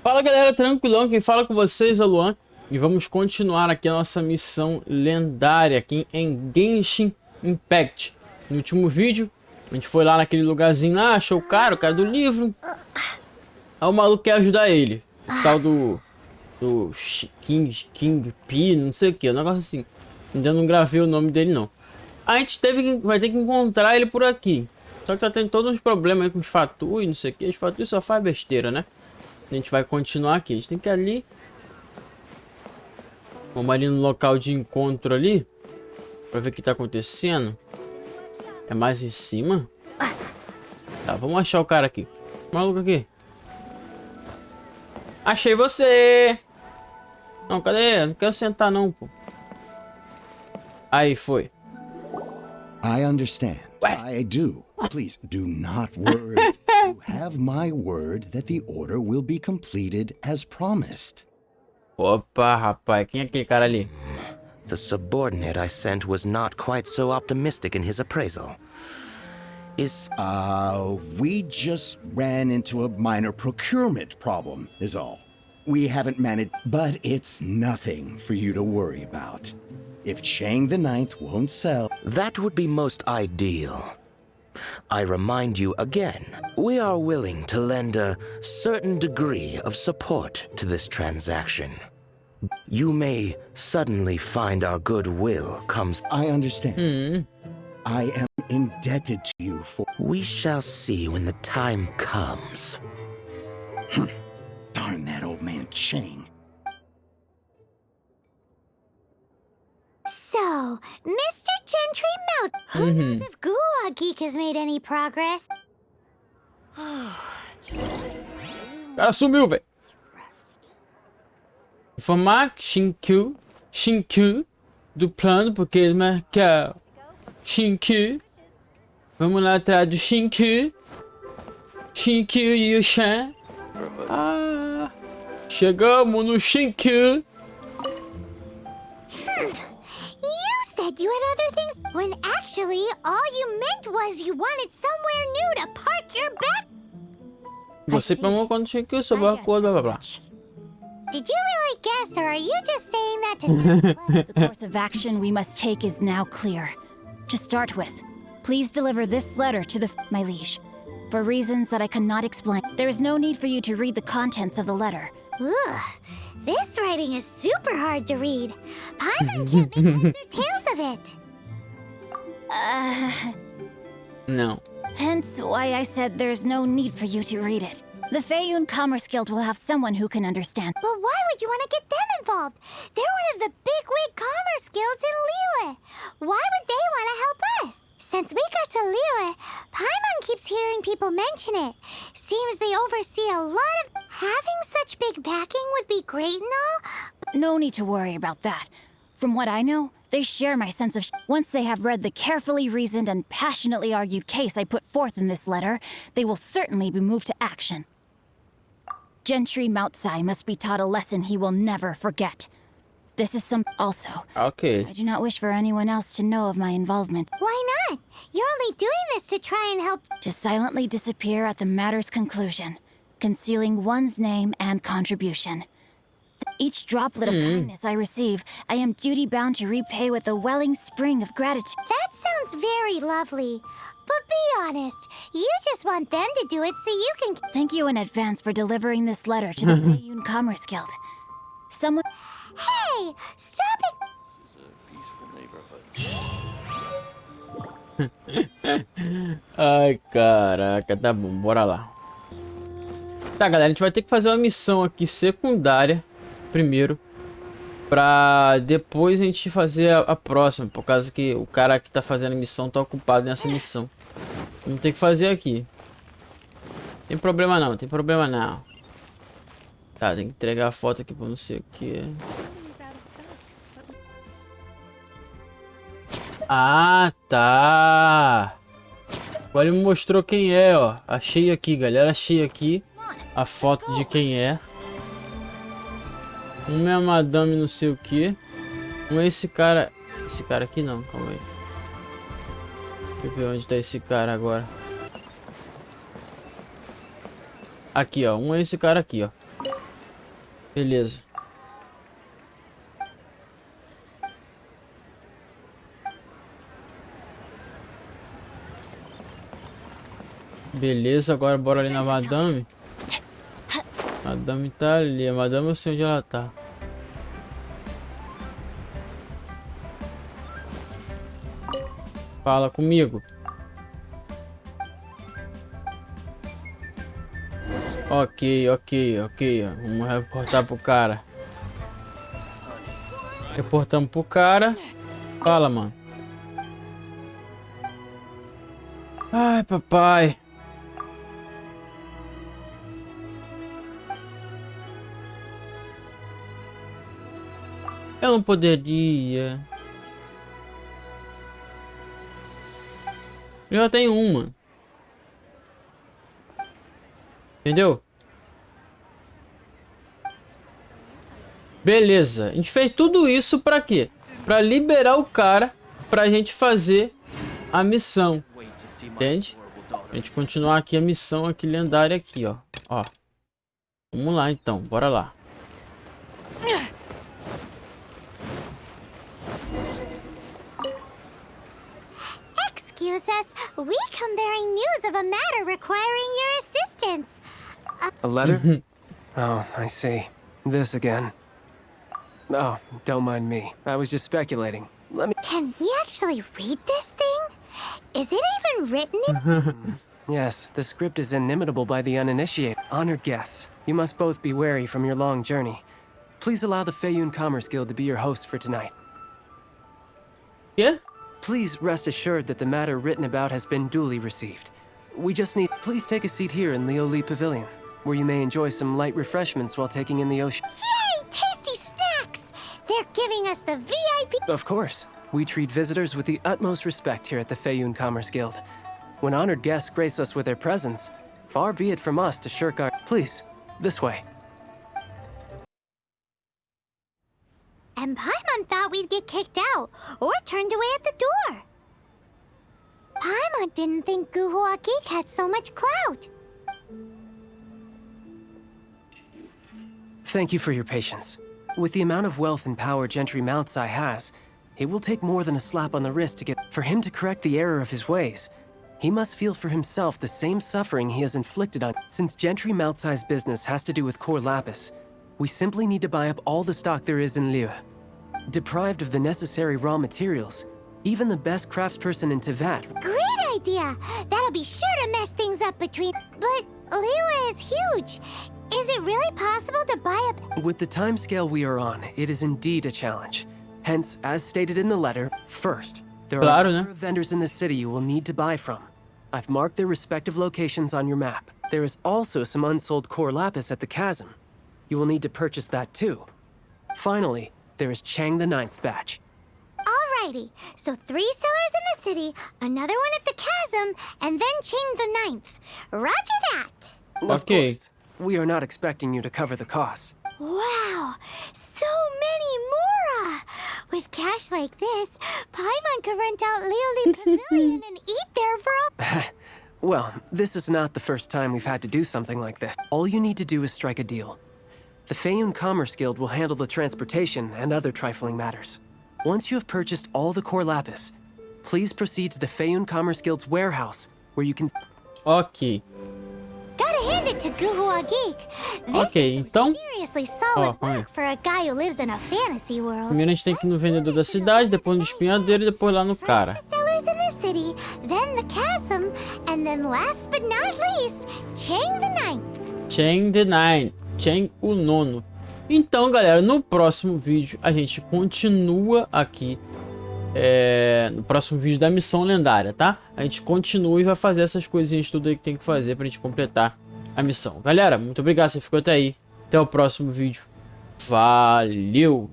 Fala galera, tranquilão, quem fala com vocês é o Luan. E vamos continuar aqui a nossa missão lendária aqui em Genshin Impact. No último vídeo, a gente foi lá naquele lugarzinho lá, achou o cara do livro. Aí o maluco quer ajudar ele. O tal do King P, não sei o que, um negócio assim. Ainda não gravei o nome dele não. A gente vai ter que encontrar ele por aqui. Só que tá tendo todos uns problemas aí com os Fatui, não sei o que. Os Fatui só faz besteira, né? A gente vai continuar aqui. A gente tem que ir ali. Vamos ali no local de encontro ali. Pra ver o que tá acontecendo. É mais em cima? Tá, vamos achar o cara aqui. Maluco aqui. Achei você! Não, cadê? Não quero sentar não, pô. Aí, foi. I understand. I do. Please do not worry. You have my word that the order will be completed as promised. Opa, rapaz. Quem é aquele cara ali? The subordinate I sent was not quite so optimistic in his appraisal. We just ran into a minor procurement problem, is all. We haven't managed, but it's nothing for you to worry about. If Chang the Ninth won't sell... That would be most ideal. I remind you again, we are willing to lend a certain degree of support to this transaction. You may suddenly find our goodwill comes... I understand. I am indebted to you for... We shall see when the time comes. Darn that old man Chang. So, Mr. Gentry Mouth, who knows if 𝐂𝐨𝐧𝐭𝐭𝐨 has made any progress? O cara sumiu, velho. Informar Xinqiu do plano, porque ele marca Xinqiu. Vamos lá atrás do Xinqiu e o Shan. Ah, chegamos no Xinqiu. You said you had other things, when actually all you meant was you wanted somewhere new to park your back. Você pegou quando Xinqiu sobre a cor, blá blá blá. Did you really guess, or are you just saying that to... The course of action we must take is now clear. To start with, please deliver this letter to my liege. For reasons that I cannot explain, there is no need for you to read the contents of the letter. Ugh, this writing is super hard to read. Paimon can't make heads or tails of it. Não. Hence why I said there's no need for you to read it. The Feiyun Commerce Guild will have someone who can understand. Well, why would you want to get them involved? They're one of the bigwig commerce guilds in Liyue. Why would they want to help us? Since we got to Liyue, Paimon keeps hearing people mention it. Seems they oversee a lot of... Having such big backing would be great and all. No need to worry about that. From what I know, they share my sense of... Once they have read the carefully reasoned and passionately argued case I put forth in this letter, they will certainly be moved to action. Gentry 𝐂𝐨𝐧𝐭𝐚 must be taught a lesson he will never forget. This is some... Also, Ok. I do not wish for anyone else to know of my involvement. Why not? You're only doing this to try and help... To silently disappear at the matter's conclusion, concealing one's name and contribution. Each droplet of kindness I receive, I am duty-bound to repay with a welling spring of gratitude. That sounds very lovely. But be honest, you just want them to do it so you can... Thank you in advance for delivering this letter to the Feiyun Commerce Guild. Someone... Hey! Stop it! Ai, caraca, tá bom, bora lá. Tá, galera, a gente vai ter que fazer uma missão aqui secundária primeiro, pra depois a gente fazer a próxima, por causa que o cara que tá fazendo a missão tá ocupado nessa missão. Vamos ter que fazer aqui. Tem problema não, tem problema não. Tá, tem que entregar a foto aqui pra não sei o que. Ah, tá. Agora ele me mostrou quem é, ó. Achei aqui, galera. Achei aqui a foto de quem é. Um é a madame não sei o que. Um é esse cara. Esse cara aqui não, calma aí. Deixa eu ver onde tá esse cara agora. Aqui, ó. Um é esse cara aqui, ó. Beleza. Beleza, agora bora ali na madame. Madame tá ali. A madame eu sei onde ela tá. Fala comigo. Ok. Vamos reportar pro cara. Reportamos pro cara. Fala, mano. Ai, papai. Eu não poderia. Eu já tenho uma. Entendeu? Beleza. A gente fez tudo isso pra quê? Pra liberar o cara pra gente fazer a missão. Entende? A gente continuar aqui a missão aqui lendária aqui, ó. Ó. Vamos lá então, bora lá. Excuse us, we come bearing news of a matter requiring your assistance. A letter? Oh, I see. This again. Oh, don't mind me. I was just speculating. Let me... Can we actually read this thing? Is it even written in... Yes, the script is inimitable by the uninitiated. Honored guests, you must both be wary from your long journey. Please allow the Feiyun Commerce Guild to be your host for tonight. Yeah? Please rest assured that the matter written about has been duly received. We just need... Please take a seat here in Lioli Pavilion, where you may enjoy some light refreshments while taking in the ocean. Yay! Tasty snacks! They're giving us the VIP... Of course. We treat visitors with the utmost respect here at the Feiyun Commerce Guild. When honored guests grace us with their presence, far be it from us to shirk our... Please, this way. And Paimon thought we'd get kicked out, or turned away at the door. Paimon didn't think Guhua Geek had so much clout. Thank you for your patience. With the amount of wealth and power Gentry Moutsai has, it will take more than a slap on the wrist to get... For him to correct the error of his ways, he must feel for himself the same suffering he has inflicted on... Since Gentry Moutsai's business has to do with core lapis, we simply need to buy up all the stock there is in Liu. Deprived of the necessary raw materials, even the best craftsperson in Tevat... Great idea! That'll be sure to mess things up between... But Liu is huge. Is it really possible to buy up... With the timescale we are on, it is indeed a challenge. Hence, as stated in the letter, first, there are Claro, a né? number of vendors in the city you will need to buy from. I've marked their respective locations on your map. There is also some unsold core lapis at the chasm. You will need to purchase that too. Finally, there is Chang the Ninth's batch. Alrighty, so 3 sellers in the city, another one at the chasm, and then Chang the Ninth. Roger that! Of Okay. course, we are not expecting you to cover the costs. Wow, so many more! With cash like this, Paimon could rent out Lioli Pavilion and eat there for a... Well, this is not the first time we've had to do something like this. All you need to do is strike a deal. The Feiyun Commerce Guild will handle the transportation and other trifling matters. Once you have purchased all the core lapis, please proceed to the Feiyun Commerce Guild's warehouse, where you can... Ok. Gotta hand it to Guhua Geek. This Ok, is então... some seriously solid calma aí. work for a guy who lives in a fantasy world. Primeiro a gente tem que ir no vendedor da cidade, depois no espinhadeiro e depois lá no cara. First the sellers in the city, then the chasm, and then last but not least, Chang the Ninth. Chang the Nine. Chang o nono. Então, galera, no próximo vídeo a gente continua aqui. No próximo vídeo da missão lendária, tá? A gente continua e vai fazer essas coisinhas tudo aí que tem que fazer pra gente completar a missão. Galera, muito obrigado, você ficou até aí. Até o próximo vídeo. Valeu!